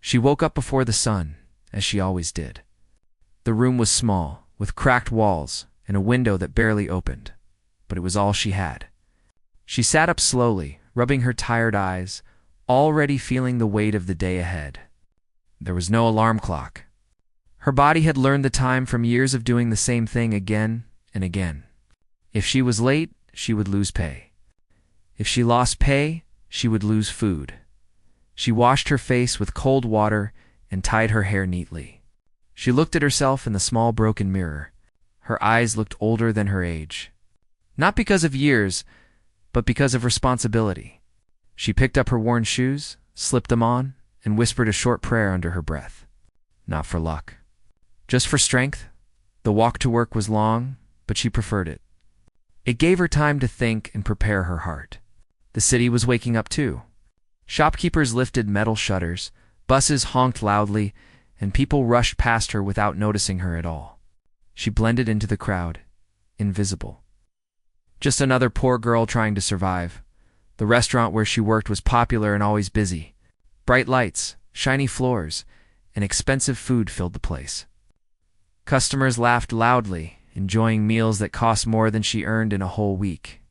She woke up before the sun, as she always did. The room was small, with cracked walls and a window that barely opened, but it was all she had. She sat up slowly, rubbing her tired eyes, already feeling the weight of the day ahead. There was no alarm clock. Her body had learned the time from years of doing the same thing again and again. If she was late, she would lose pay. If she lost pay, she would lose food. She washed her face with cold water and tied her hair neatly. She looked at herself in the small broken mirror. Her eyes looked older than her age. Not because of years, but because of responsibility. She picked up her worn shoes, slipped them on, and whispered a short prayer under her breath. Not for luck. Just for strength. The walk to work was long, but she preferred it. It gave her time to think and prepare her heart. The city was waking up too. Shopkeepers lifted metal shutters, buses honked loudly, and people rushed past her without noticing her at all. She blended into the crowd, invisible. Just another poor girl trying to survive. The restaurant where she worked was popular and always busy. Bright lights, shiny floors, and expensive food filled the place. Customers laughed loudly, enjoying meals that cost more than she earned in a whole week.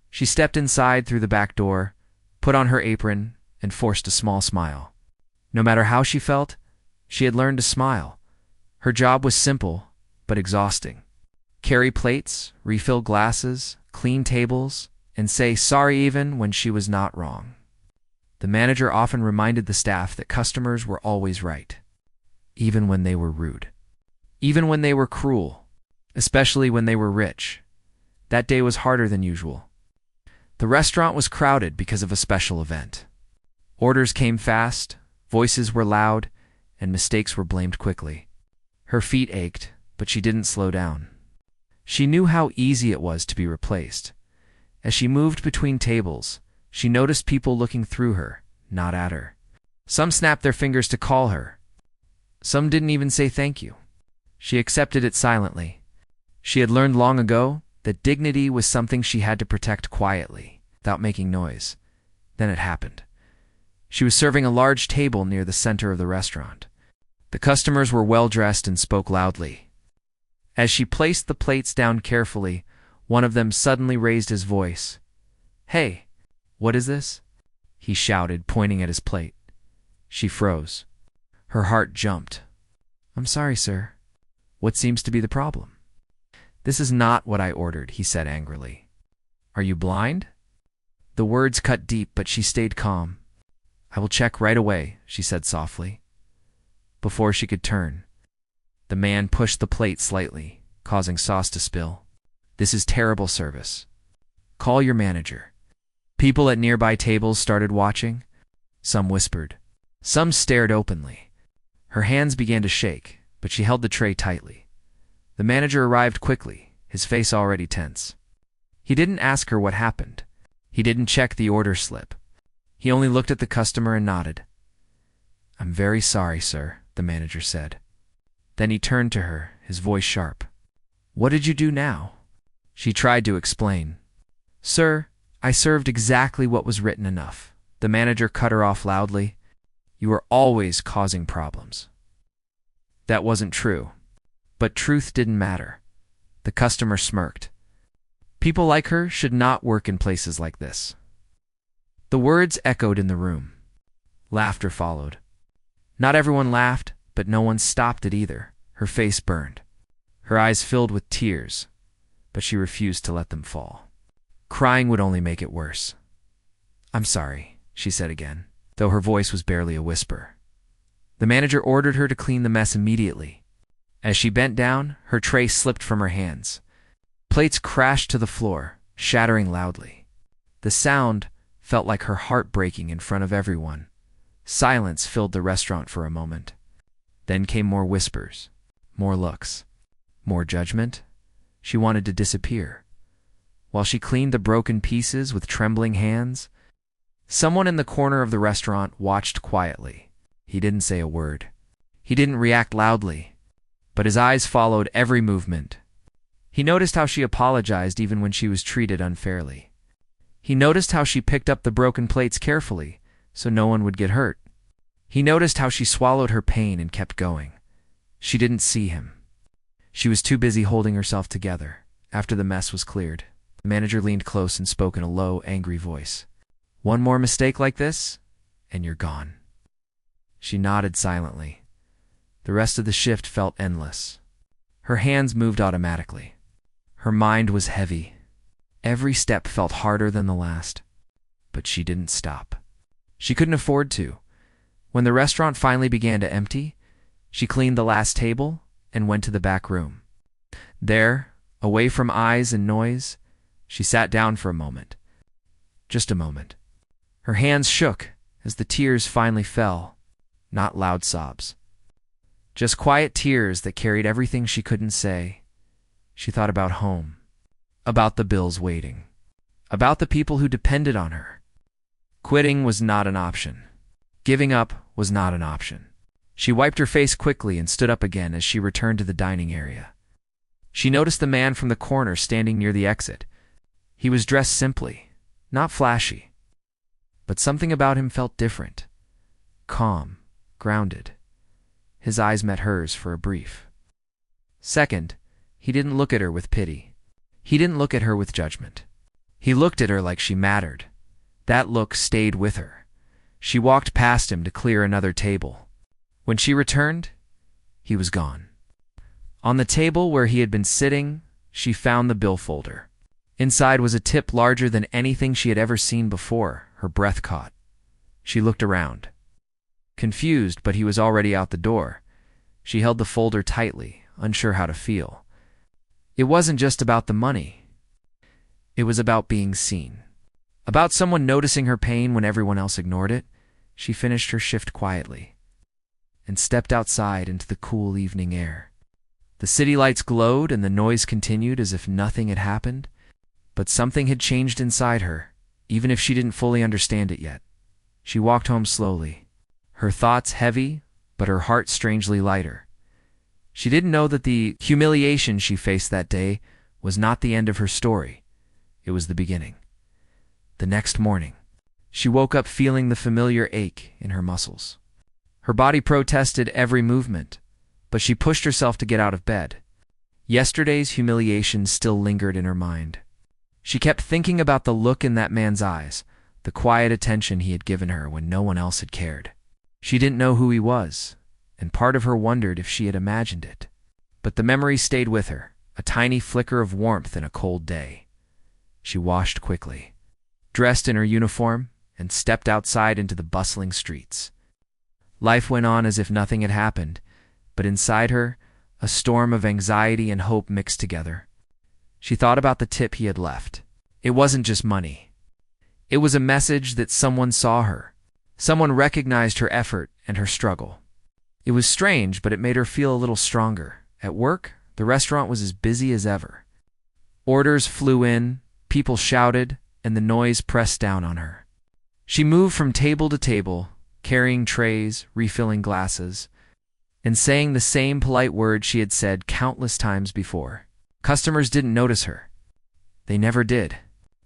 She stepped inside through the back door, put on her apron, and forced a small smile. No matter how she felt, she had learned to smile. Her job was simple, but exhausting. Carry plates, refill glasses, clean tables, and say sorry even when she was not wrong. The manager often reminded the staff that customers were always right, even when they were rude. Even when they were cruel, especially when they were rich. That day was harder than usual. The restaurant was crowded because of a special event. Orders came fast, voices were loud, and mistakes were blamed quickly. Her feet ached, but she didn't slow down. She knew how easy it was to be replaced. As she moved between tables, she noticed people looking through her, not at her. Some snapped their fingers to call her. Some didn't even say thank you. She accepted it silently. She had learned long ago that dignity was something she had to protect quietly, without making noise. Then it happened. She was serving a large table near the center of the restaurant. The customers were well-dressed and spoke loudly. As she placed the plates down carefully, one of them suddenly raised his voice. "Hey, what is this?" he shouted, pointing at his plate. She froze. Her heart jumped. "I'm sorry, sir. What seems to be the problem?" "This is not what I ordered," he said angrily. "Are you blind?" The words cut deep, but she stayed calm. "I will check right away," she said softly. Before she could turn, the man pushed the plate slightly, causing sauce to spill. "This is terrible service. Call your manager." People at nearby tables started watching. Some whispered. Some stared openly. Her hands began to shake, but she held the tray tightly. The manager arrived quickly, his face already tense. He didn't ask her what happened. He didn't check the order slip. He only looked at the customer and nodded. "I'm very sorry, sir," the manager said. Then he turned to her, his voice sharp. "What did you do now?" She tried to explain. "Sir, I served exactly what was written enough." The manager cut her off loudly. "You are always causing problems." That wasn't true. But truth didn't matter. The customer smirked. People like her should not work in places like this. The words echoed in the room. Laughter followed. Not everyone laughed, but no one stopped it either. Her face burned. Her eyes filled with tears, but she refused to let them fall. Crying would only make it worse. "I'm sorry," she said again, though her voice was barely a whisper. The manager ordered her to clean the mess immediately. As she bent down, her tray slipped from her hands. Plates crashed to the floor, shattering loudly. The sound felt like her heart breaking in front of everyone. Silence filled the restaurant for a moment. Then came more whispers, more looks, more judgment. She wanted to disappear. While she cleaned the broken pieces with trembling hands, someone in the corner of the restaurant watched quietly. He didn't say a word. He didn't react loudly, but his eyes followed every movement. He noticed how she apologized even when she was treated unfairly. He noticed how she picked up the broken plates carefully, so no one would get hurt. He noticed how she swallowed her pain and kept going. She didn't see him. She was too busy holding herself together. After the mess was cleared, the manager leaned close and spoke in a low, angry voice. "One more mistake like this, and you're gone." She nodded silently. The rest of the shift felt endless. Her hands moved automatically. Her mind was heavy. Every step felt harder than the last. But she didn't stop. She couldn't afford to. When the restaurant finally began to empty, she cleaned the last table and went to the back room. There, away from eyes and noise, she sat down for a moment. Just a moment. Her hands shook as the tears finally fell, not loud sobs. Just quiet tears that carried everything she couldn't say. She thought about home, about the bills waiting, about the people who depended on her. Quitting was not an option. Giving up was not an option. She wiped her face quickly and stood up again as she returned to the dining area. She noticed the man from the corner standing near the exit. He was dressed simply, not flashy. But something about him felt different. Calm, grounded. His eyes met hers for a brief second. He didn't look at her with pity. He didn't look at her with judgment. He looked at her like she mattered. That look stayed with her. She walked past him to clear another table. When she returned, he was gone. On the table where he had been sitting, she found the bill folder. Inside was a tip larger than anything she had ever seen before. Her breath caught. She looked around. Confused, but he was already out the door. She held the folder tightly, unsure how to feel. It wasn't just about the money. It was about being seen. About someone noticing her pain when everyone else ignored it. She finished her shift quietly and stepped outside into the cool evening air. The city lights glowed and the noise continued as if nothing had happened. But something had changed inside her, even if she didn't fully understand it yet. She walked home slowly, her thoughts heavy, but her heart strangely lighter. She didn't know that the humiliation she faced that day was not the end of her story. It was the beginning. The next morning, she woke up feeling the familiar ache in her muscles. Her body protested every movement, but she pushed herself to get out of bed. Yesterday's humiliation still lingered in her mind. She kept thinking about the look in that man's eyes, the quiet attention he had given her when no one else had cared. She didn't know who he was, and part of her wondered if she had imagined it. But the memory stayed with her, a tiny flicker of warmth in a cold day. She washed quickly, dressed in her uniform, and stepped outside into the bustling streets. Life went on as if nothing had happened, but inside her, a storm of anxiety and hope mixed together. She thought about the tip he had left. It wasn't just money. It was a message that someone saw her. Someone recognized her effort and her struggle. It was strange, but it made her feel a little stronger. At work, the restaurant was as busy as ever. Orders flew in, people shouted, and the noise pressed down on her. She moved from table to table, carrying trays, refilling glasses, and saying the same polite words she had said countless times before. Customers didn't notice her. They never did.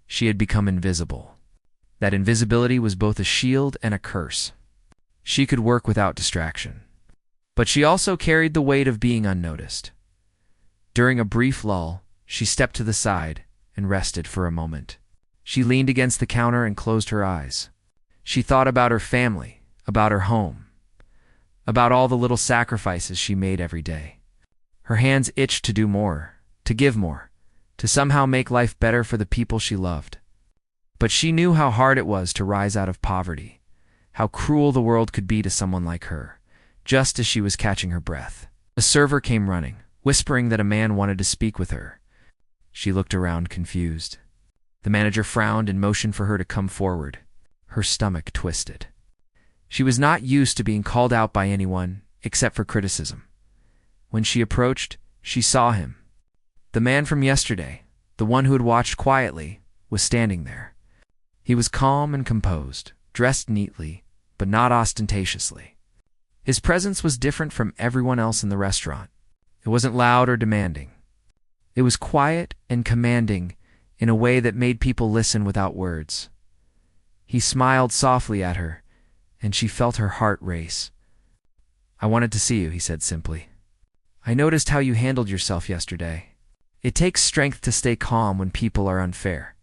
She had become invisible. That invisibility was both a shield and a curse. She could work without distraction. But she also carried the weight of being unnoticed. During a brief lull, she stepped to the side and rested for a moment. She leaned against the counter and closed her eyes. She thought about her family, about her home, about all the little sacrifices she made every day. Her hands itched to do more, to give more, to somehow make life better for the people she loved. But she knew how hard it was to rise out of poverty, how cruel the world could be to someone like her. Just as she was catching her breath, a server came running, whispering that a man wanted to speak with her. She looked around confused. The manager frowned and motioned for her to come forward. Her stomach twisted. She was not used to being called out by anyone except for criticism. When she approached, she saw him. The man from yesterday, the one who had watched quietly, was standing there. He was calm and composed, dressed neatly, but not ostentatiously. His presence was different from everyone else in the restaurant. It wasn't loud or demanding. It was quiet and commanding in a way that made people listen without words. He smiled softly at her, and she felt her heart race. "I wanted to see you," he said simply. "I noticed how you handled yourself yesterday. It takes strength to stay calm when people are unfair.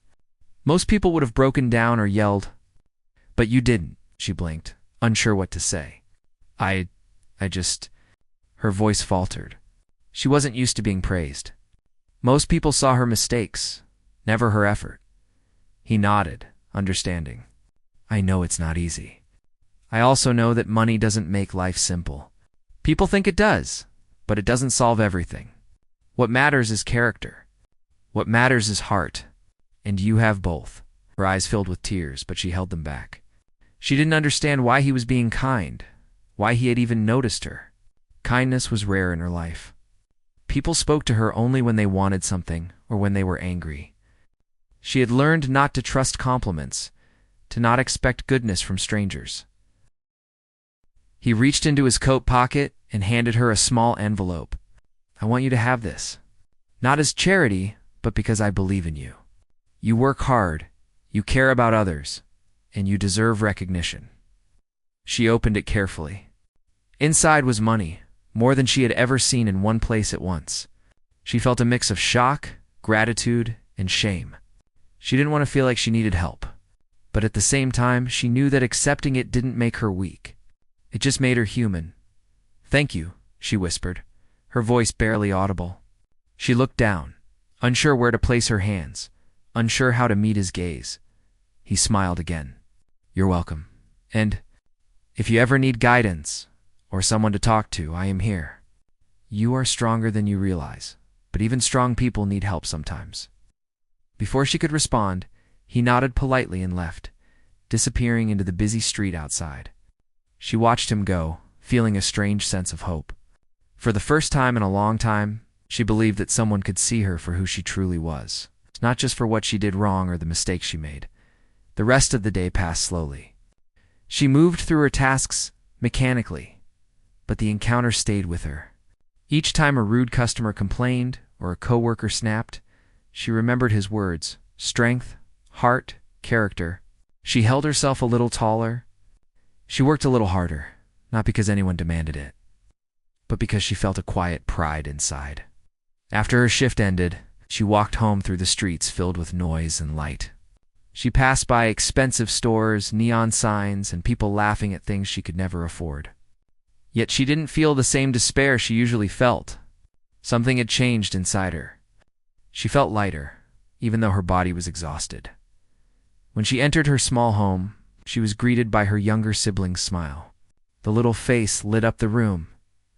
Most people would have broken down or yelled, but you didn't," she blinked, unsure what to say. I just... Her voice faltered. She wasn't used to being praised. Most people saw her mistakes, never her effort. He nodded, understanding. "I know it's not easy. I also know that money doesn't make life simple. People think it does, but it doesn't solve everything. What matters is character. What matters is heart. And you have both." Her eyes filled with tears, but she held them back. She didn't understand why he was being kind, why he had even noticed her. Kindness was rare in her life. People spoke to her only when they wanted something or when they were angry. She had learned not to trust compliments, to not expect goodness from strangers. He reached into his coat pocket and handed her a small envelope. "I want you to have this. Not as charity, but because I believe in you. You work hard, you care about others, and you deserve recognition." She opened it carefully. Inside was money, more than she had ever seen in one place at once. She felt a mix of shock, gratitude, and shame. She didn't want to feel like she needed help, but at the same time, she knew that accepting it didn't make her weak. It just made her human. "Thank you," she whispered, her voice barely audible. She looked down, unsure where to place her hands, unsure how to meet his gaze. He smiled again. "You're welcome. And if you ever need guidance or someone to talk to, I am here. You are stronger than you realize, but even strong people need help sometimes." Before she could respond, he nodded politely and left, disappearing into the busy street outside. She watched him go, feeling a strange sense of hope. For the first time in a long time, she believed that someone could see her for who she truly was, not just for what she did wrong or the mistakes she made. The rest of the day passed slowly. She moved through her tasks mechanically, but the encounter stayed with her. Each time a rude customer complained or a coworker snapped, she remembered his words: strength, heart, character. She held herself a little taller. She worked a little harder, not because anyone demanded it, but because she felt a quiet pride inside. After her shift ended, she walked home through the streets filled with noise and light. She passed by expensive stores, neon signs, and people laughing at things she could never afford. Yet she didn't feel the same despair she usually felt. Something had changed inside her. She felt lighter, even though her body was exhausted. When she entered her small home, she was greeted by her younger sibling's smile. The little face lit up the room,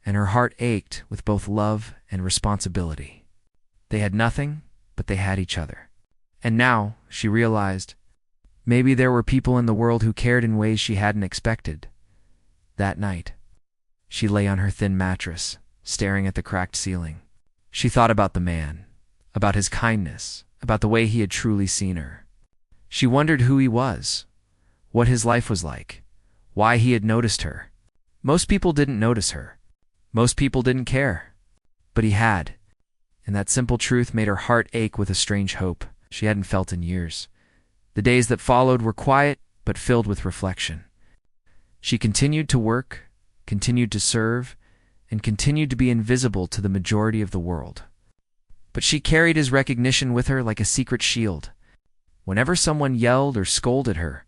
and her heart ached with both love and responsibility. They had nothing, but they had each other. And now, she realized, maybe there were people in the world who cared in ways she hadn't expected. That night, she lay on her thin mattress, staring at the cracked ceiling. She thought about the man, about his kindness, about the way he had truly seen her. She wondered who he was, what his life was like, why he had noticed her. Most people didn't notice her. Most people didn't care. But he had, and that simple truth made her heart ache with a strange hope she hadn't felt in years. The days that followed were quiet, but filled with reflection. She continued to work, continued to serve, and continued to be invisible to the majority of the world. But she carried his recognition with her like a secret shield. Whenever someone yelled or scolded her,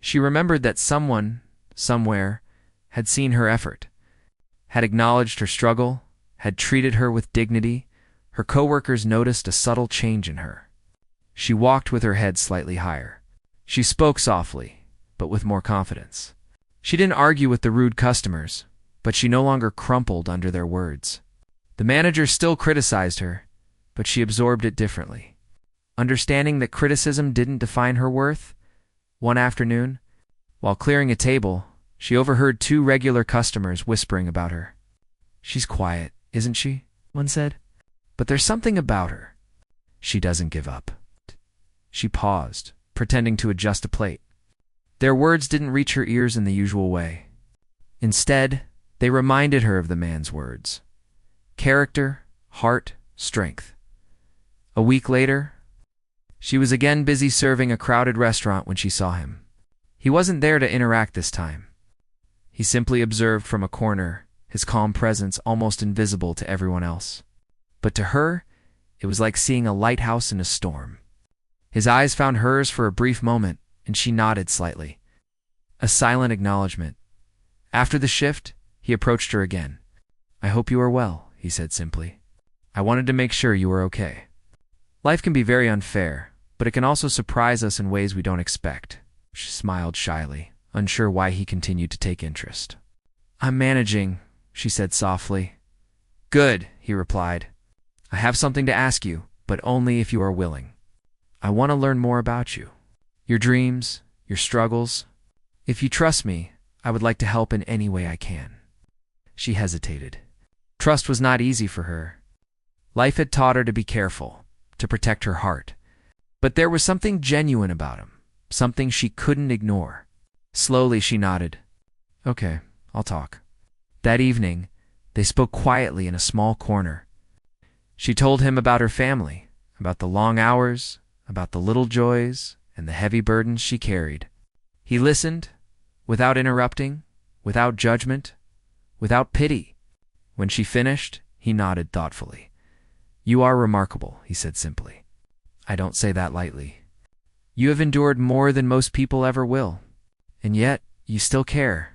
she remembered that someone, somewhere, had seen her effort, had acknowledged her struggle, had treated her with dignity. Her coworkers noticed a subtle change in her. She walked with her head slightly higher. She spoke softly, but with more confidence. She didn't argue with the rude customers, but she no longer crumpled under their words. The manager still criticized her, but she absorbed it differently. Understanding that criticism didn't define her worth, one afternoon, while clearing a table, she overheard two regular customers whispering about her. "She's quiet, isn't she?" one said. "But there's something about her. She doesn't give up." She paused, pretending to adjust a plate. Their words didn't reach her ears in the usual way. Instead, they reminded her of the man's words: character, heart, strength. A week later, she was again busy serving a crowded restaurant when she saw him. He wasn't there to interact this time. He simply observed from a corner, his calm presence almost invisible to everyone else. But to her, it was like seeing a lighthouse in a storm. His eyes found hers for a brief moment, and she nodded slightly. A silent acknowledgement. After the shift, he approached her again. "I hope you are well," he said simply. "I wanted to make sure you were okay. Life can be very unfair, but it can also surprise us in ways we don't expect." She smiled shyly, unsure why he continued to take interest. "I'm managing," she said softly. "Good," he replied. "I have something to ask you, but only if you are willing. I want to learn more about you. Your dreams, your struggles. If you trust me, I would like to help in any way I can." She hesitated. Trust was not easy for her. Life had taught her to be careful, to protect her heart. But there was something genuine about him, something she couldn't ignore. Slowly she nodded. "Okay, I'll talk." That evening, they spoke quietly in a small corner. She told him about her family, about the long hours, about the little joys, and the heavy burdens she carried. He listened, without interrupting, without judgment, without pity. When she finished, he nodded thoughtfully. "You are remarkable," he said simply. "I don't say that lightly. You have endured more than most people ever will. And yet, you still care.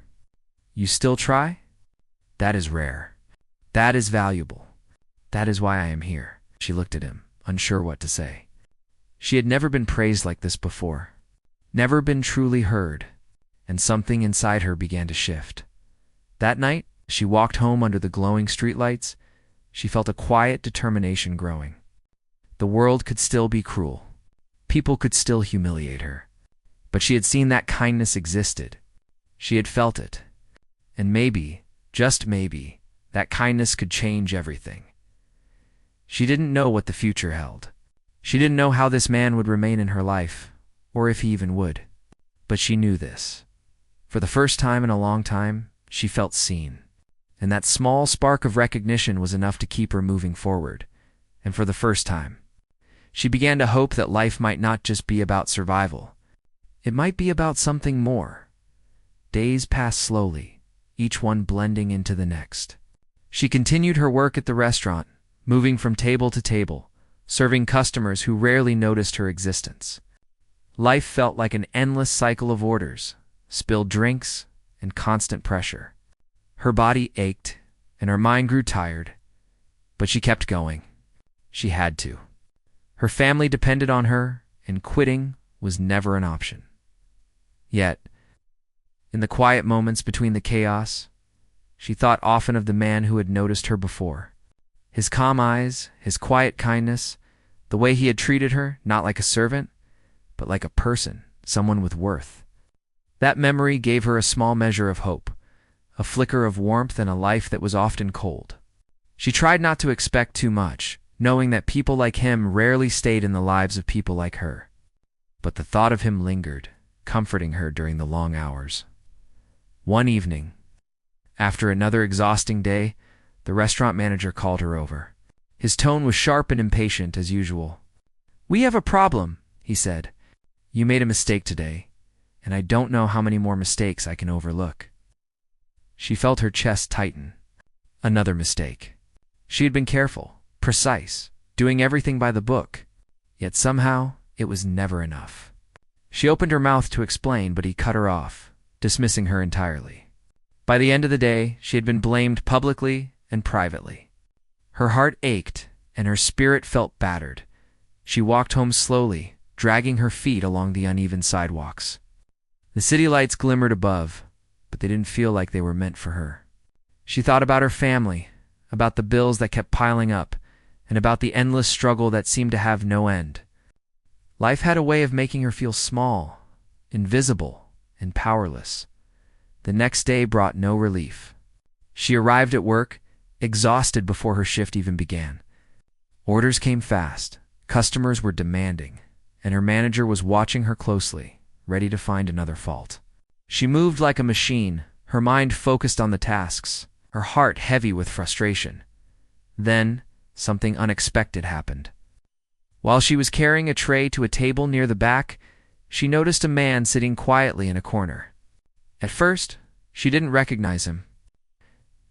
You still try? That is rare. That is valuable. That is why I am here." She looked at him, unsure what to say. She had never been praised like this before, never been truly heard, and something inside her began to shift. That night, she walked home under the glowing streetlights. She felt a quiet determination growing. The world could still be cruel. People could still humiliate her. But she had seen that kindness existed. She had felt it. And maybe, just maybe, that kindness could change everything. She didn't know what the future held. She didn't know how this man would remain in her life, or if he even would. But she knew this. For the first time in a long time, she felt seen. And that small spark of recognition was enough to keep her moving forward. And for the first time, she began to hope that life might not just be about survival. It might be about something more. Days passed slowly, each one blending into the next. She continued her work at the restaurant, moving from table to table, serving customers who rarely noticed her existence. Life felt like an endless cycle of orders, spilled drinks, and constant pressure. Her body ached, and her mind grew tired, but she kept going. She had to. Her family depended on her, and quitting was never an option. Yet, in the quiet moments between the chaos, she thought often of the man who had noticed her before. His calm eyes, his quiet kindness, the way he had treated her, not like a servant, but like a person, someone with worth. That memory gave her a small measure of hope, a flicker of warmth in a life that was often cold. She tried not to expect too much, knowing that people like him rarely stayed in the lives of people like her. But the thought of him lingered, comforting her during the long hours. One evening, after another exhausting day, the restaurant manager called her over. His tone was sharp and impatient as usual. "We have a problem," he said. "You made a mistake today, and I don't know how many more mistakes I can overlook." She felt her chest tighten. Another mistake. She had been careful, precise, doing everything by the book. Yet somehow, it was never enough. She opened her mouth to explain, but he cut her off, dismissing her entirely. By the end of the day, she had been blamed publicly and privately. Her heart ached, and her spirit felt battered. She walked home slowly, dragging her feet along the uneven sidewalks. The city lights glimmered above, but they didn't feel like they were meant for her. She thought about her family, about the bills that kept piling up, and about the endless struggle that seemed to have no end. Life had a way of making her feel small, invisible, and powerless. The next day brought no relief. She arrived at work, exhausted before her shift even began. Orders came fast, customers were demanding, and her manager was watching her closely, ready to find another fault. She moved like a machine, her mind focused on the tasks, her heart heavy with frustration. Then, something unexpected happened. While she was carrying a tray to a table near the back, she noticed a man sitting quietly in a corner. At first, She didn't recognize him,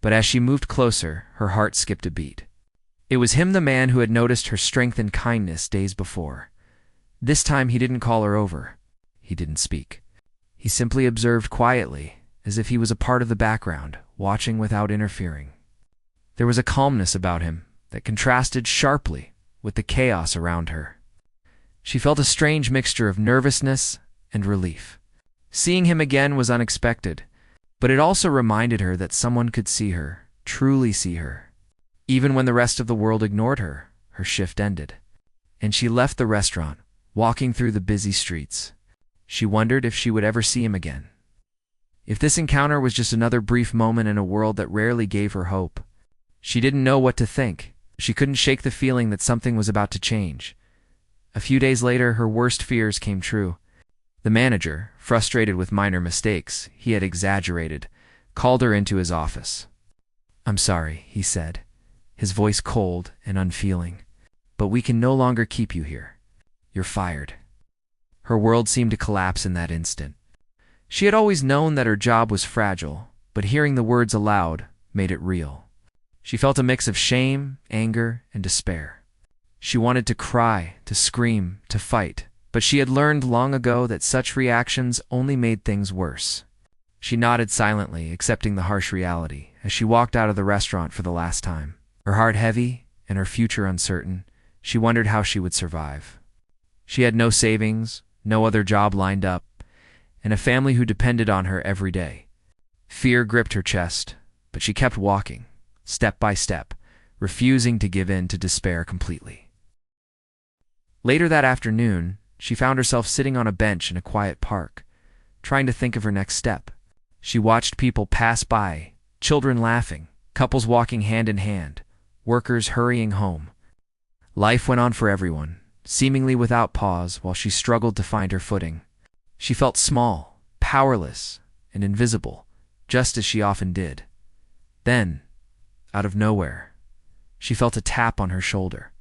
but as she moved closer, her heart skipped a beat. It was him, the man who had noticed her strength and kindness days before. This time he didn't call her over. He didn't speak. He simply observed quietly, as if he was a part of the background, watching without interfering. There was a calmness about him that contrasted sharply with the chaos around her. She felt a strange mixture of nervousness and relief. Seeing him again was unexpected, but it also reminded her that someone could see her, truly see her. Even when the rest of the world ignored her, her shift ended, and she left the restaurant, walking through the busy streets. She wondered if she would ever see him again. If this encounter was just another brief moment in a world that rarely gave her hope. She didn't know what to think. She couldn't shake the feeling that something was about to change. A few days later, her worst fears came true. The manager, frustrated with minor mistakes he had exaggerated, called her into his office. "I'm sorry," he said, his voice cold and unfeeling, "but we can no longer keep you here. You're fired." Her world seemed to collapse in that instant. She had always known that her job was fragile, but hearing the words aloud made it real. She felt a mix of shame, anger, and despair. She wanted to cry, to scream, to fight, but she had learned long ago that such reactions only made things worse. She nodded silently, accepting the harsh reality, as she walked out of the restaurant for the last time. Her heart heavy and her future uncertain, she wondered how she would survive. She had no savings, no other job lined up, and a family who depended on her every day. Fear gripped her chest, but she kept walking, step by step, refusing to give in to despair completely. Later that afternoon, she found herself sitting on a bench in a quiet park, trying to think of her next step. She watched people pass by, children laughing, couples walking hand in hand, workers hurrying home. Life went on for everyone, seemingly without pause, while she struggled to find her footing. She felt small, powerless, and invisible, just as she often did. Then, out of nowhere, she felt a tap on her shoulder.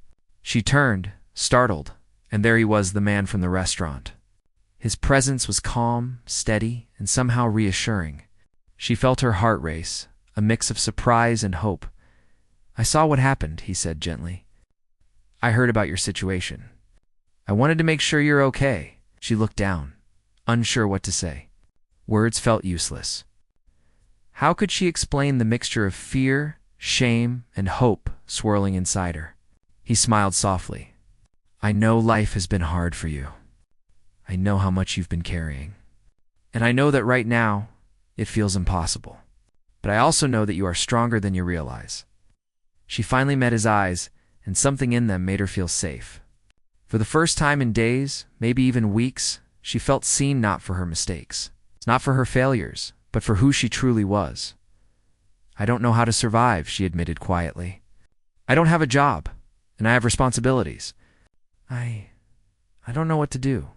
She turned, startled, and there he was, the man from the restaurant. His presence was calm, steady, and somehow reassuring. She felt her heart race, a mix of surprise and hope. "I saw what happened," he said gently. "I heard about your situation. I wanted to make sure you're okay." She looked down, unsure what to say. Words felt useless. How could she explain the mixture of fear, shame, and hope swirling inside her? He smiled softly. "I know life has been hard for you. I know how much you've been carrying. And I know that right now, it feels impossible. But I also know that you are stronger than you realize." She finally met his eyes, and something in them made her feel safe. For the first time in days, maybe even weeks, she felt seen, not for her mistakes, not for her failures, but for who she truly was. "I don't know how to survive," she admitted quietly. "I don't have a job, and I have responsibilities. I don't know what to do."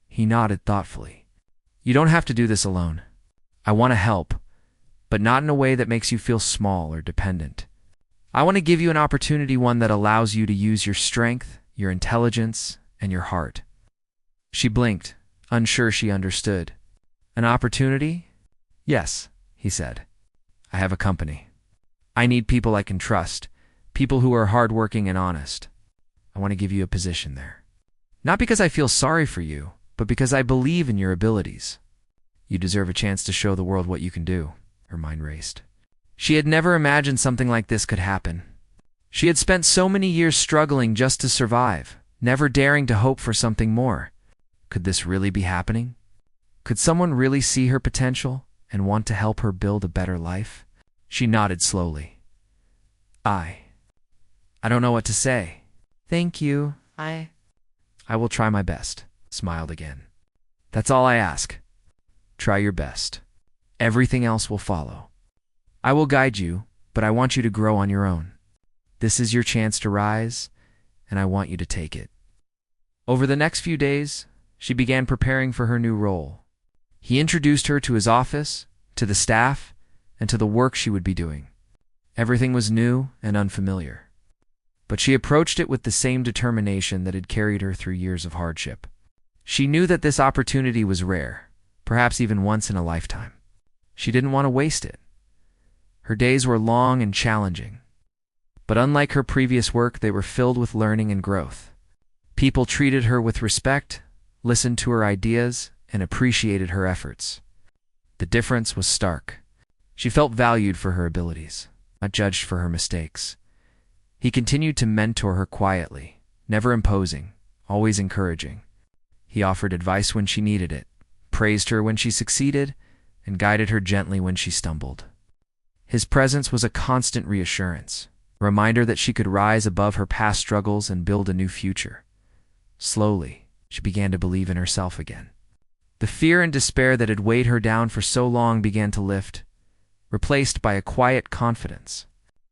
He nodded thoughtfully. "You don't have to do this alone. I want to help, but not in a way that makes you feel small or dependent. I want to give you an opportunity, one that allows you to use your strength, your intelligence, and your heart." She blinked, unsure she understood. "An opportunity?" "Yes," he said. "I have a company. I need people I can trust, people who are hardworking and honest. I want to give you a position there. Not because I feel sorry for you, but because I believe in your abilities. You deserve a chance to show the world what you can do." Her mind raced. She had never imagined something like this could happen. She had spent so many years struggling just to survive, never daring to hope for something more. Could this really be happening? Could someone really see her potential and want to help her build a better life? She nodded slowly. I don't know what to say." "Thank you. I will try my best," smiled again. "That's all I ask. Try your best. Everything else will follow. I will guide you, but I want you to grow on your own. This is your chance to rise, and I want you to take it." Over the next few days, she began preparing for her new role. He introduced her to his office, to the staff, and to the work she would be doing. Everything was new and unfamiliar, but she approached it with the same determination that had carried her through years of hardship. She knew that this opportunity was rare, perhaps even once in a lifetime. She didn't want to waste it. Her days were long and challenging. But unlike her previous work, they were filled with learning and growth. People treated her with respect, listened to her ideas, and appreciated her efforts. The difference was stark. She felt valued for her abilities, not judged for her mistakes. He continued to mentor her quietly, never imposing, always encouraging. He offered advice when she needed it, praised her when she succeeded, and guided her gently when she stumbled. His presence was a constant reassurance, a reminder that she could rise above her past struggles and build a new future. Slowly, she began to believe in herself again. The fear and despair that had weighed her down for so long began to lift, replaced by a quiet confidence.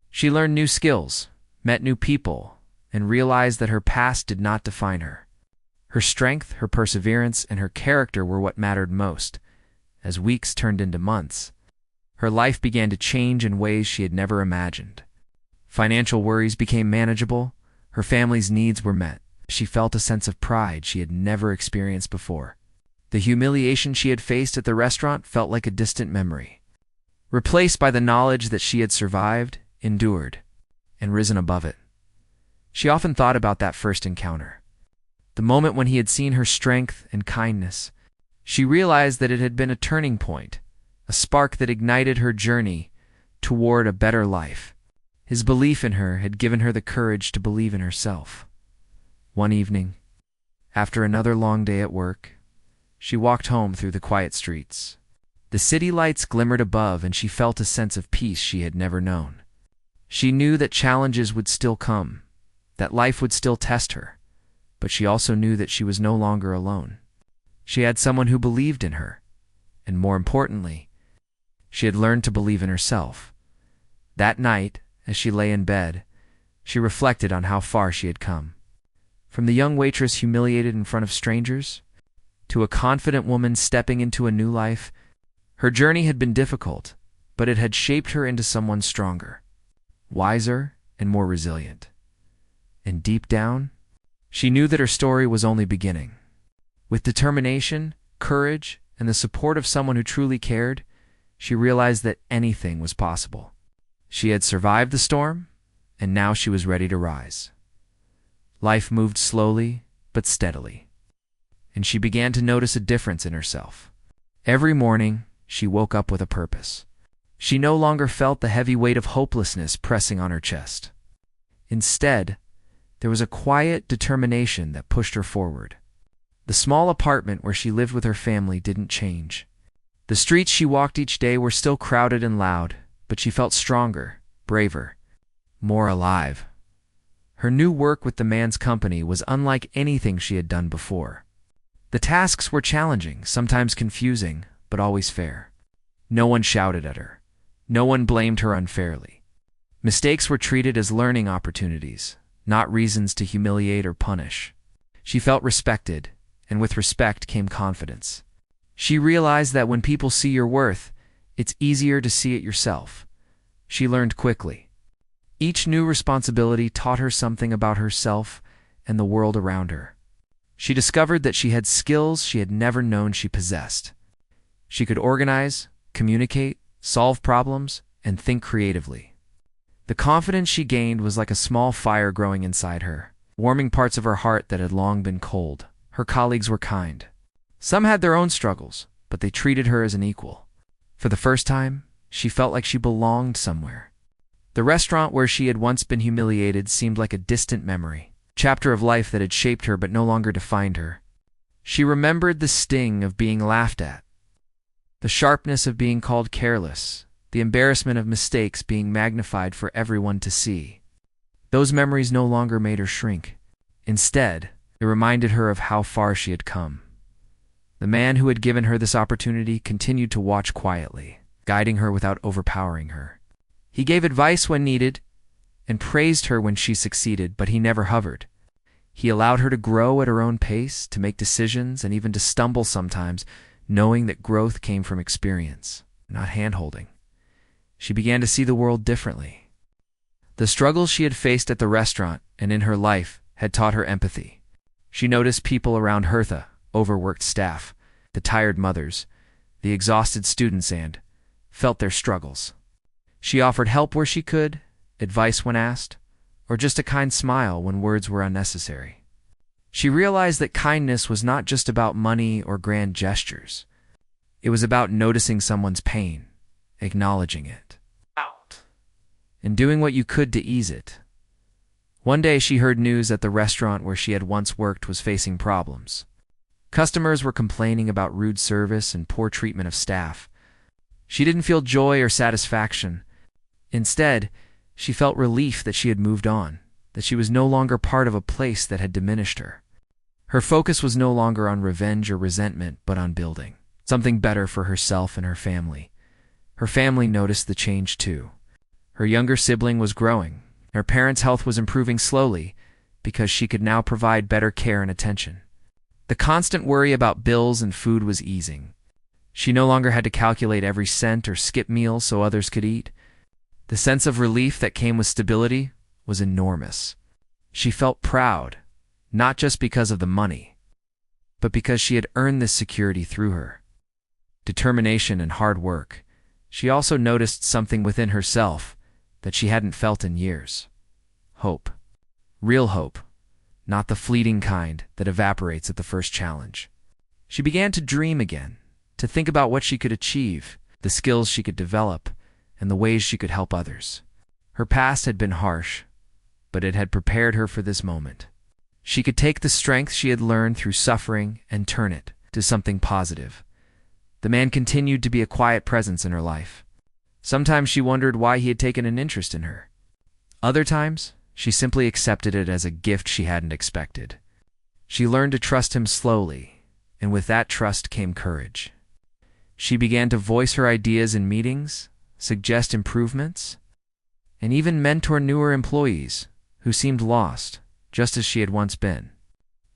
She learned new skills, met new people, and realized that her past did not define her. Her strength, her perseverance, and her character were what mattered most. As weeks turned into months, her life began to change in ways she had never imagined. Financial worries became manageable, her family's needs were met. She felt a sense of pride she had never experienced before. The humiliation she had faced at the restaurant felt like a distant memory, replaced by the knowledge that she had survived, endured, and risen above it. She often thought about that first encounter, the moment when he had seen her strength and kindness. She realized that it had been a turning point, a spark that ignited her journey toward a better life. His belief in her had given her the courage to believe in herself. One evening, after another long day at work, she walked home through the quiet streets. The city lights glimmered above, and she felt a sense of peace she had never known. She knew that challenges would still come, that life would still test her, but she also knew that she was no longer alone. She had someone who believed in her, and more importantly, she had learned to believe in herself. That night, as she lay in bed, she reflected on how far she had come. From the young waitress humiliated in front of strangers, to a confident woman stepping into a new life, her journey had been difficult, but it had shaped her into someone stronger, wiser, and more resilient. And deep down, she knew that her story was only beginning. With determination, courage, and the support of someone who truly cared, she realized that anything was possible. She had survived the storm, and now she was ready to rise. Life moved slowly but steadily, and she began to notice a difference in herself. Every morning, she woke up with a purpose. She no longer felt the heavy weight of hopelessness pressing on her chest. Instead, there was a quiet determination that pushed her forward. The small apartment where she lived with her family didn't change. The streets she walked each day were still crowded and loud, but she felt stronger, braver, more alive. Her new work with the man's company was unlike anything she had done before. The tasks were challenging, sometimes confusing, but always fair. No one shouted at her. No one blamed her unfairly. Mistakes were treated as learning opportunities, not reasons to humiliate or punish. She felt respected, and with respect came confidence. She realized that when people see your worth, it's easier to see it yourself. She learned quickly. Each new responsibility taught her something about herself and the world around her. She discovered that she had skills she had never known she possessed. She could organize, communicate, solve problems, and think creatively. The confidence she gained was like a small fire growing inside her, warming parts of her heart that had long been cold. Her colleagues were kind. Some had their own struggles, but they treated her as an equal. For the first time, she felt like she belonged somewhere. The restaurant where she had once been humiliated seemed like a distant memory, a chapter of life that had shaped her but no longer defined her. She remembered the sting of being laughed at, the sharpness of being called careless, the embarrassment of mistakes being magnified for everyone to see. Those memories no longer made her shrink. Instead, they reminded her of how far she had come. The man who had given her this opportunity continued to watch quietly, guiding her without overpowering her. He gave advice when needed and praised her when she succeeded, but he never hovered. He allowed her to grow at her own pace, to make decisions, and even to stumble sometimes, knowing that growth came from experience, not hand-holding. She began to see the world differently. The struggles she had faced at the restaurant and in her life had taught her empathy. She noticed people around her, the overworked staff, the tired mothers, the exhausted students, and, felt their struggles. She offered help where she could, advice when asked, or just a kind smile when words were unnecessary. She realized that kindness was not just about money or grand gestures. It was about noticing someone's pain, acknowledging it, and doing what you could to ease it. One day she heard news that the restaurant where she had once worked was facing problems. Customers were complaining about rude service and poor treatment of staff. She didn't feel joy or satisfaction. Instead, she felt relief that she had moved on, that she was no longer part of a place that had diminished her. Her focus was no longer on revenge or resentment, but on building something better for herself and her family. Her family noticed the change too. Her younger sibling was growing. Her parents' health was improving slowly because she could now provide better care and attention. The constant worry about bills and food was easing. She no longer had to calculate every cent or skip meals so others could eat. The sense of relief that came with stability was enormous. She felt proud, not just because of the money, but because she had earned this security through her determination and hard work. She also noticed something within herself that she hadn't felt in years. Hope. Real hope, not the fleeting kind that evaporates at the first challenge. She began to dream again, to think about what she could achieve, the skills she could develop, and the ways she could help others. Her past had been harsh, but it had prepared her for this moment. She could take the strength she had learned through suffering and turn it to something positive. The man continued to be a quiet presence in her life. Sometimes she wondered why he had taken an interest in her. Other times, she simply accepted it as a gift she hadn't expected. She learned to trust him slowly, and with that trust came courage. She began to voice her ideas in meetings, suggest improvements, and even mentor newer employees who seemed lost, just as she had once been.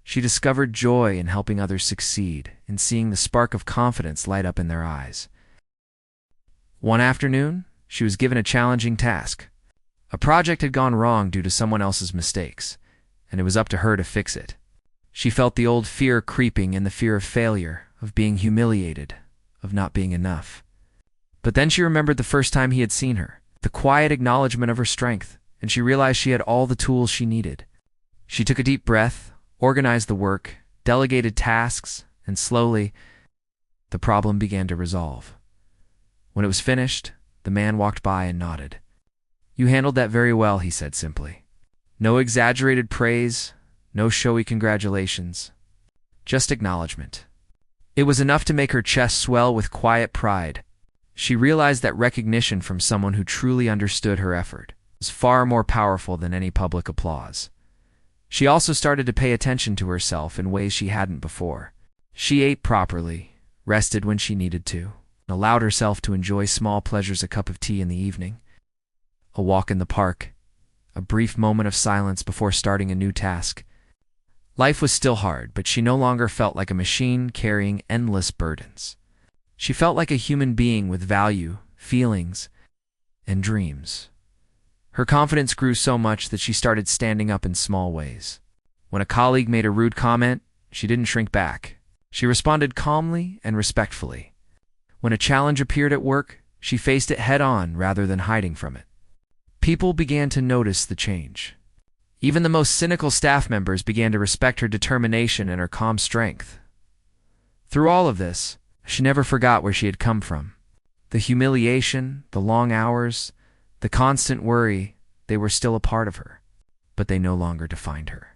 She discovered joy in helping others succeed, in seeing the spark of confidence light up in their eyes. One afternoon, she was given a challenging task. A project had gone wrong due to someone else's mistakes, and it was up to her to fix it. She felt the old fear creeping and the fear of failure, of being humiliated, of not being enough. But then she remembered the first time he had seen her, the quiet acknowledgement of her strength, and she realized she had all the tools she needed. She took a deep breath, organized the work, delegated tasks, and slowly, the problem began to resolve. When it was finished, the man walked by and nodded. "You handled that very well," he said simply. No exaggerated praise, no showy congratulations, just acknowledgement. It was enough to make her chest swell with quiet pride. She realized that recognition from someone who truly understood her effort was far more powerful than any public applause. She also started to pay attention to herself in ways she hadn't before. She ate properly, rested when she needed to, and allowed herself to enjoy small pleasures, a cup of tea in the evening, a walk in the park, a brief moment of silence before starting a new task. Life was still hard, but she no longer felt like a machine carrying endless burdens. She felt like a human being with value, feelings, and dreams. Her confidence grew so much that she started standing up in small ways. When a colleague made a rude comment, she didn't shrink back. She responded calmly and respectfully. When a challenge appeared at work, she faced it head-on rather than hiding from it. People began to notice the change. Even the most cynical staff members began to respect her determination and her calm strength. Through all of this, she never forgot where she had come from. The humiliation, the long hours, the constant worry, they were still a part of her, but they no longer defined her.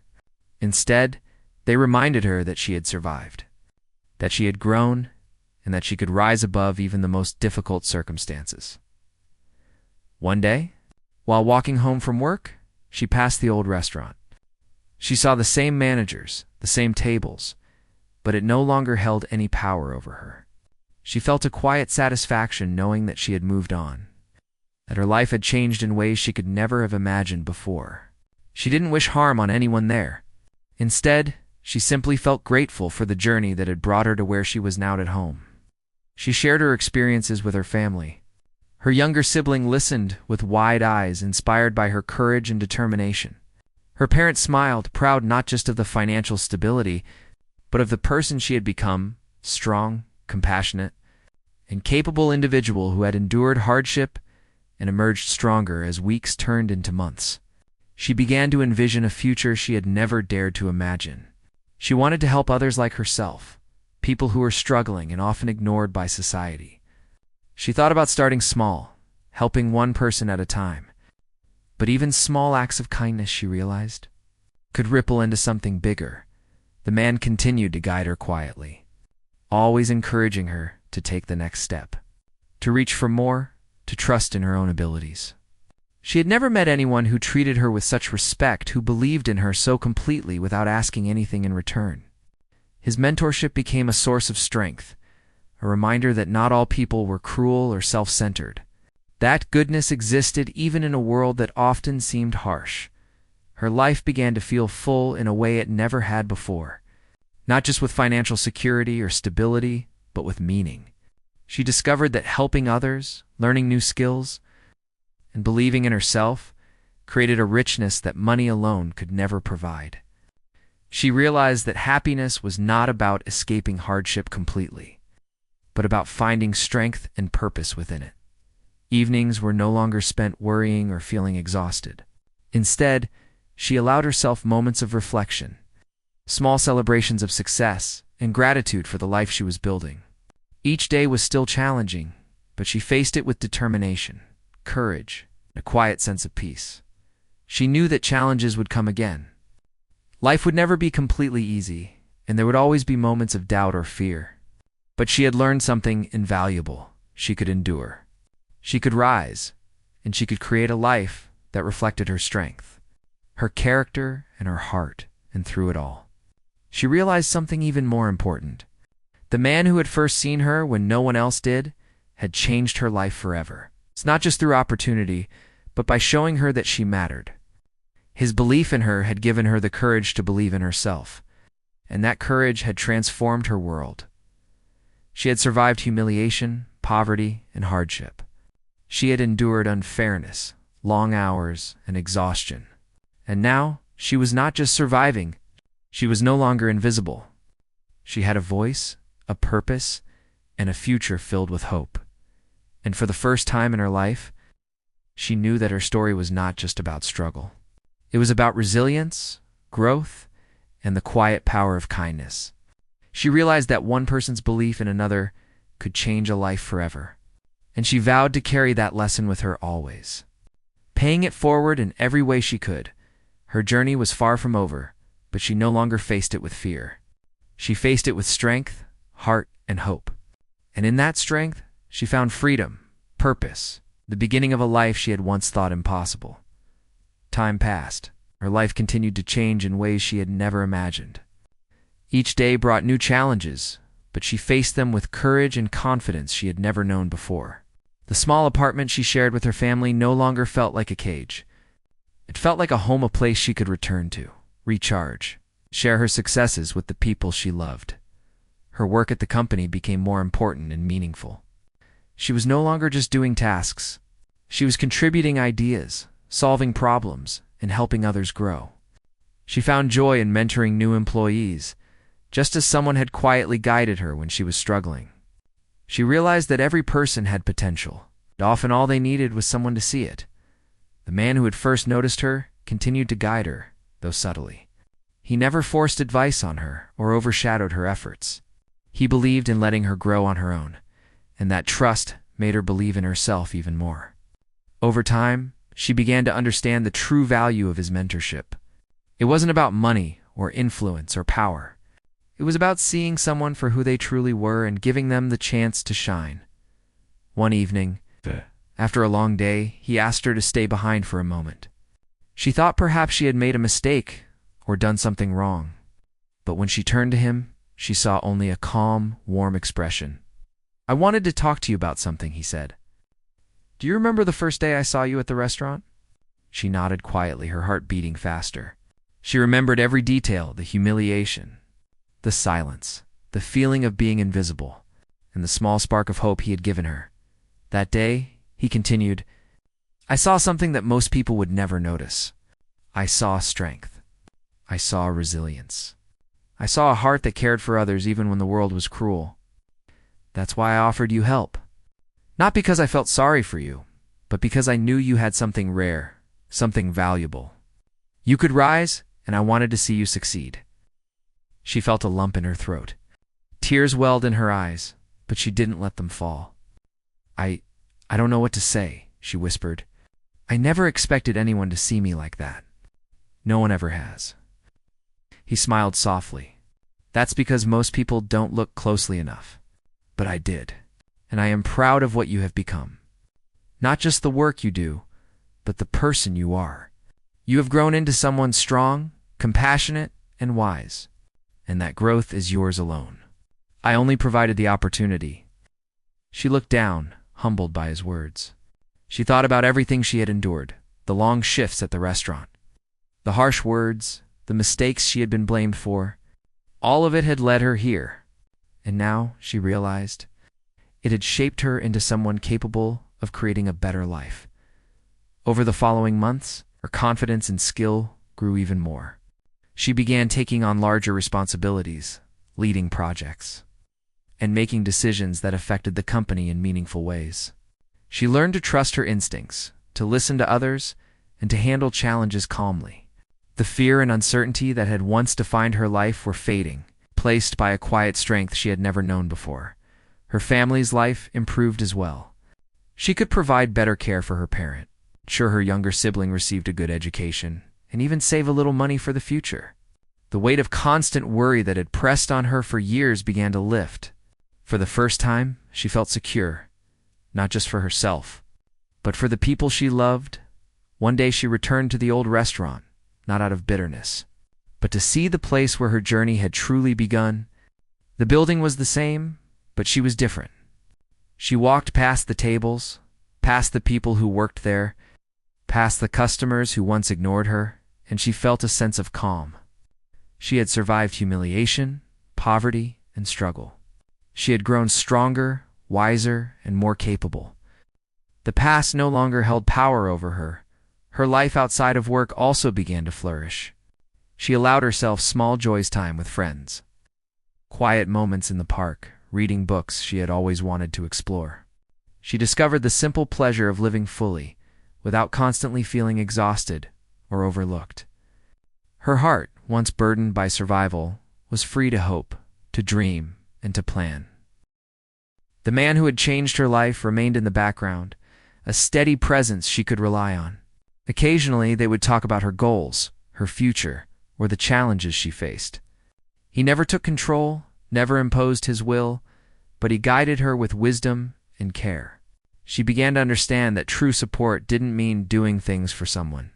Instead, they reminded her that she had survived, that she had grown, and that she could rise above even the most difficult circumstances. One day, while walking home from work, she passed the old restaurant. She saw the same managers, the same tables, but it no longer held any power over her. She felt a quiet satisfaction knowing that she had moved on, that her life had changed in ways she could never have imagined before. She didn't wish harm on anyone there. Instead, she simply felt grateful for the journey that had brought her to where she was now at home. She shared her experiences with her family. Her younger sibling listened with wide eyes, inspired by her courage and determination. Her parents smiled, proud not just of the financial stability, but of the person she had become, strong, compassionate, and capable individual who had endured hardship and emerged stronger as weeks turned into months. She began to envision a future she had never dared to imagine. She wanted to help others like herself, people who were struggling and often ignored by society. She thought about starting small, helping one person at a time. But even small acts of kindness, she realized, could ripple into something bigger. The man continued to guide her quietly, always encouraging her to take the next step, to reach for more, to trust in her own abilities. She had never met anyone who treated her with such respect, who believed in her so completely without asking anything in return. His mentorship became a source of strength, a reminder that not all people were cruel or self-centered. That goodness existed even in a world that often seemed harsh. Her life began to feel full in a way it never had before, not just with financial security or stability, but with meaning. She discovered that helping others, learning new skills, and believing in herself created a richness that money alone could never provide. She realized that happiness was not about escaping hardship completely, but about finding strength and purpose within it. Evenings were no longer spent worrying or feeling exhausted. Instead, she allowed herself moments of reflection, small celebrations of success, and gratitude for the life she was building. Each day was still challenging, but she faced it with determination, courage, and a quiet sense of peace. She knew that challenges would come again. Life would never be completely easy, and there would always be moments of doubt or fear. But she had learned something invaluable. She could endure. She could rise, and she could create a life that reflected her strength, her character, and her heart. And through it all, she realized something even more important. The man who had first seen her when no one else did had changed her life forever. It's not just through opportunity, but by showing her that she mattered. His belief in her had given her the courage to believe in herself, and that courage had transformed her world. She had survived humiliation, poverty, and hardship. She had endured unfairness, long hours, and exhaustion. And now, she was not just surviving, she was no longer invisible. She had a voice, a purpose, and a future filled with hope. And for the first time in her life, she knew that her story was not just about struggle. It was about resilience, growth, and the quiet power of kindness. She realized that one person's belief in another could change a life forever, and she vowed to carry that lesson with her always, paying it forward in every way she could. Her journey was far from over, but she no longer faced it with fear. She faced it with strength, heart, and hope. And in that strength, she found freedom, purpose, the beginning of a life she had once thought impossible. Time passed. Her life continued to change in ways she had never imagined. Each day brought new challenges, but she faced them with courage and confidence she had never known before. The small apartment she shared with her family no longer felt like a cage. It felt like a home, a place she could return to, recharge, share her successes with the people she loved. Her work at the company became more important and meaningful. She was no longer just doing tasks. She was contributing ideas, solving problems, and helping others grow. She found joy in mentoring new employees, just as someone had quietly guided her when she was struggling. She realized that every person had potential, and often all they needed was someone to see it. The man who had first noticed her continued to guide her, though subtly. He never forced advice on her or overshadowed her efforts. He believed in letting her grow on her own, and that trust made her believe in herself even more. Over time, she began to understand the true value of his mentorship. It wasn't about money or influence or power. It was about seeing someone for who they truly were and giving them the chance to shine. One evening, after a long day, he asked her to stay behind for a moment. She thought perhaps she had made a mistake or done something wrong. But when she turned to him, she saw only a calm, warm expression. "I wanted to talk to you about something," he said. "Do you remember the first day I saw you at the restaurant?" She nodded quietly, her heart beating faster. She remembered every detail, the humiliation, the silence, the feeling of being invisible, and the small spark of hope he had given her. That day, he continued, "I saw something that most people would never notice. I saw strength. I saw resilience. I saw a heart that cared for others even when the world was cruel." That's why I offered you help. Not because I felt sorry for you, but because I knew you had something rare, something valuable. You could rise, and I wanted to see you succeed." She felt a lump in her throat. Tears welled in her eyes, but she didn't let them fall. I don't know what to say," she whispered. "I never expected anyone to see me like that. No one ever has." He smiled softly. "That's because most people don't look closely enough. But I did, and I am proud of what you have become. Not just the work you do, but the person you are. You have grown into someone strong, compassionate, and wise, and that growth is yours alone. I only provided the opportunity." She looked down, humbled by his words. She thought about everything she had endured, the long shifts at the restaurant, the harsh words, the mistakes she had been blamed for. All of it had led her here, and now, she realized, it had shaped her into someone capable of creating a better life. Over the following months, her confidence and skill grew even more. She began taking on larger responsibilities, leading projects, and making decisions that affected the company in meaningful ways. She learned to trust her instincts, to listen to others, and to handle challenges calmly. The fear and uncertainty that had once defined her life were fading, placed by a quiet strength she had never known before. Her family's life improved as well. She could provide better care for her parent, ensure her younger sibling received a good education, and even save a little money for the future. The weight of constant worry that had pressed on her for years began to lift. For the first time, she felt secure, not just for herself, but for the people she loved. One day she returned to the old restaurant, not out of bitterness, but to see the place where her journey had truly begun. The building was the same, but she was different. She walked past the tables, past the people who worked there, past the customers who once ignored her, and she felt a sense of calm. She had survived humiliation, poverty, and struggle. She had grown stronger, wiser, and more capable. The past no longer held power over her. Her life outside of work also began to flourish. She allowed herself small joys, time with friends, quiet moments in the park, reading books she had always wanted to explore. She discovered the simple pleasure of living fully, without constantly feeling exhausted or overlooked. Her heart, once burdened by survival, was free to hope, to dream, and to plan. The man who had changed her life remained in the background, a steady presence she could rely on. Occasionally, they would talk about her goals, her future, or the challenges she faced. He never took control, never imposed his will, but he guided her with wisdom and care. She began to understand that true support didn't mean doing things for someone.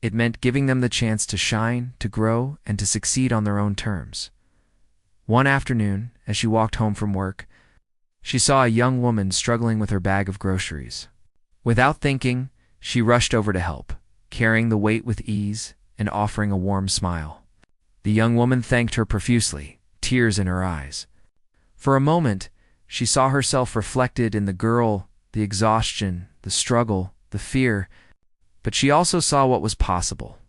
It meant giving them the chance to shine, to grow, and to succeed on their own terms. One afternoon, as she walked home from work, she saw a young woman struggling with her bag of groceries. Without thinking, she rushed over to help, carrying the weight with ease and offering a warm smile. The young woman thanked her profusely, tears in her eyes. For a moment, she saw herself reflected in the girl, the exhaustion, the struggle, the fear, but she also saw what was possible.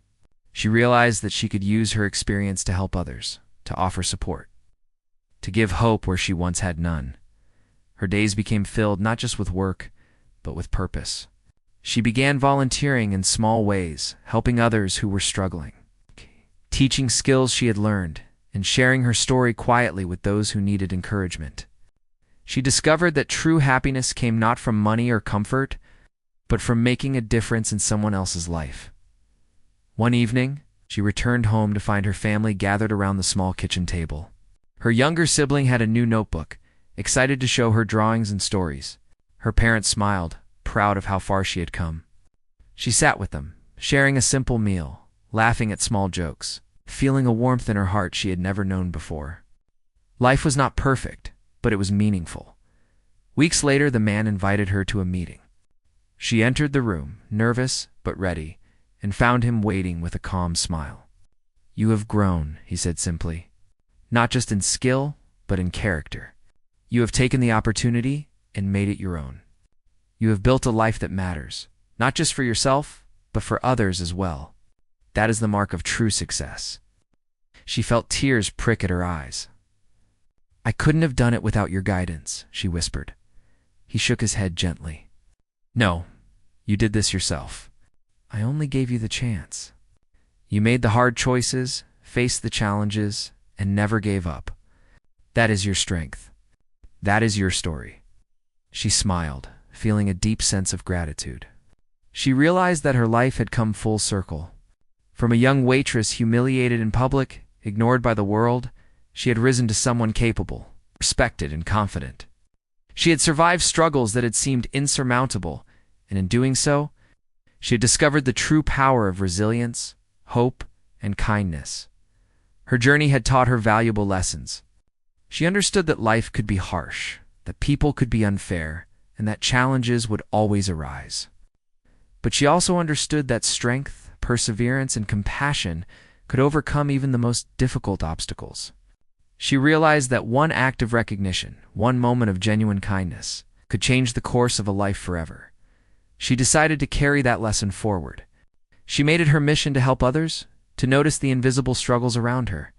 She realized that she could use her experience to help others, to offer support, to give hope where she once had none. Her days became filled not just with work, but with purpose. She began volunteering in small ways, helping others who were struggling, teaching skills she had learned, and sharing her story quietly with those who needed encouragement. She discovered that true happiness came not from money or comfort, but from making a difference in someone else's life. One evening, she returned home to find her family gathered around the small kitchen table. Her younger sibling had a new notebook, excited to show her drawings and stories. Her parents smiled, proud of how far she had come. She sat with them, sharing a simple meal, laughing at small jokes, feeling a warmth in her heart she had never known before. Life was not perfect, but it was meaningful. Weeks later, the man invited her to a meeting. She entered the room, nervous but ready, and found him waiting with a calm smile. "You have grown," he said simply, "not just in skill, but in character. You have taken the opportunity and made it your own. You have built a life that matters, not just for yourself, but for others as well. That is the mark of true success." She felt tears prick at her eyes. "I couldn't have done it without your guidance," she whispered. He shook his head gently. "No, you did this yourself. I only gave you the chance. You made the hard choices, faced the challenges, and never gave up. That is your strength. That is your story." She smiled, feeling a deep sense of gratitude. She realized that her life had come full circle. From a young waitress humiliated in public, ignored by the world, she had risen to someone capable, respected, and confident. She had survived struggles that had seemed insurmountable, and in doing so, she had discovered the true power of resilience, hope, and kindness. Her journey had taught her valuable lessons. She understood that life could be harsh, that people could be unfair, and that challenges would always arise. But she also understood that strength, perseverance, and compassion could overcome even the most difficult obstacles. She realized that one act of recognition, one moment of genuine kindness, could change the course of a life forever. She decided to carry that lesson forward. She made it her mission to help others, to notice the invisible struggles around her,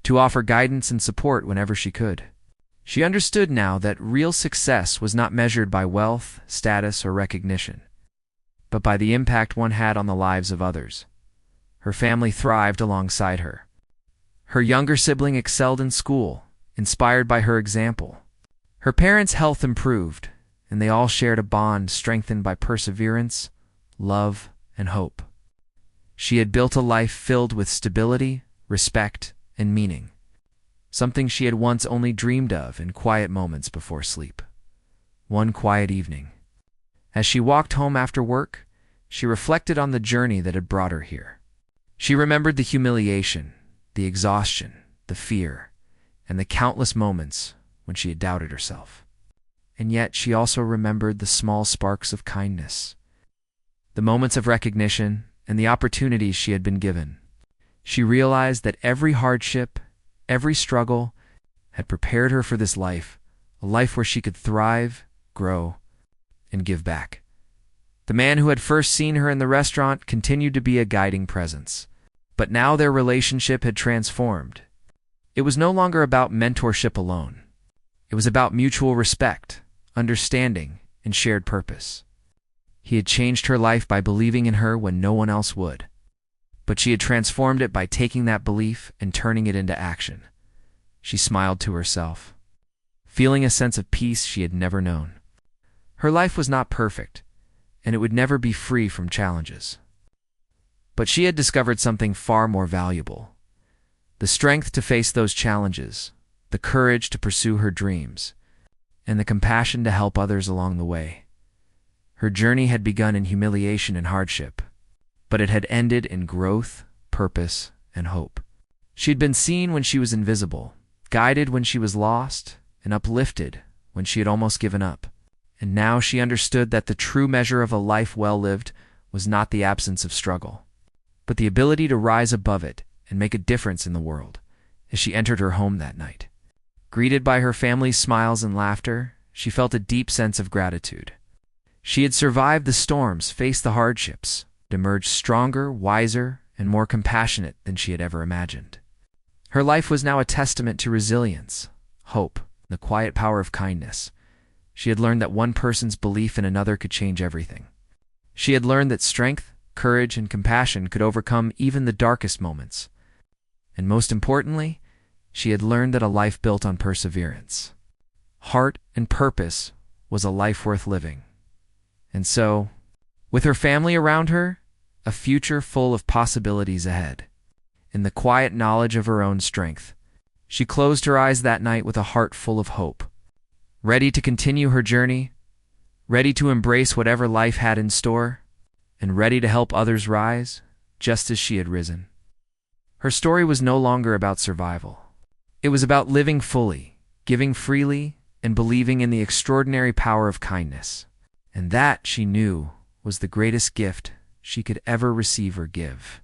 to offer guidance and support whenever she could. She understood now that real success was not measured by wealth, status, or recognition, but by the impact one had on the lives of others. Her family thrived alongside her. Her younger sibling excelled in school, inspired by her example. Her parents' health improved, and they all shared a bond strengthened by perseverance, love, and hope. She had built a life filled with stability, respect, and meaning, something she had once only dreamed of in quiet moments before sleep. One quiet evening, as she walked home after work, she reflected on the journey that had brought her here. She remembered the humiliation, the exhaustion, the fear, and the countless moments when she had doubted herself. And yet she also remembered the small sparks of kindness, the moments of recognition, and the opportunities she had been given. She realized that every hardship, every struggle, had prepared her for this life, a life where she could thrive, grow, and give back. The man who had first seen her in the restaurant continued to be a guiding presence. But now their relationship had transformed. It was no longer about mentorship alone. It was about mutual respect, understanding, and shared purpose. He had changed her life by believing in her when no one else would. But she had transformed it by taking that belief and turning it into action. She smiled to herself, feeling a sense of peace she had never known. Her life was not perfect, and it would never be free from challenges. But she had discovered something far more valuable: the strength to face those challenges, the courage to pursue her dreams, and the compassion to help others along the way. Her journey had begun in humiliation and hardship, but it had ended in growth, purpose, and hope. She had been seen when she was invisible, guided when she was lost, and uplifted when she had almost given up. And now she understood that the true measure of a life well lived was not the absence of struggle, but the ability to rise above it and make a difference in the world. As she entered her home that night, greeted by her family's smiles and laughter, she felt a deep sense of gratitude. She had survived the storms, faced the hardships, and emerged stronger, wiser, and more compassionate than she had ever imagined. Her life was now a testament to resilience, hope, and the quiet power of kindness. She had learned that one person's belief in another could change everything. She had learned that strength, courage, and compassion could overcome even the darkest moments. And most importantly, she had learned that a life built on perseverance, heart, and purpose was a life worth living. And so, with her family around her, a future full of possibilities ahead, in the quiet knowledge of her own strength, she closed her eyes that night with a heart full of hope, ready to continue her journey, ready to embrace whatever life had in store, and ready to help others rise, just as she had risen. Her story was no longer about survival. It was about living fully, giving freely, and believing in the extraordinary power of kindness. And that, she knew, was the greatest gift she could ever receive or give.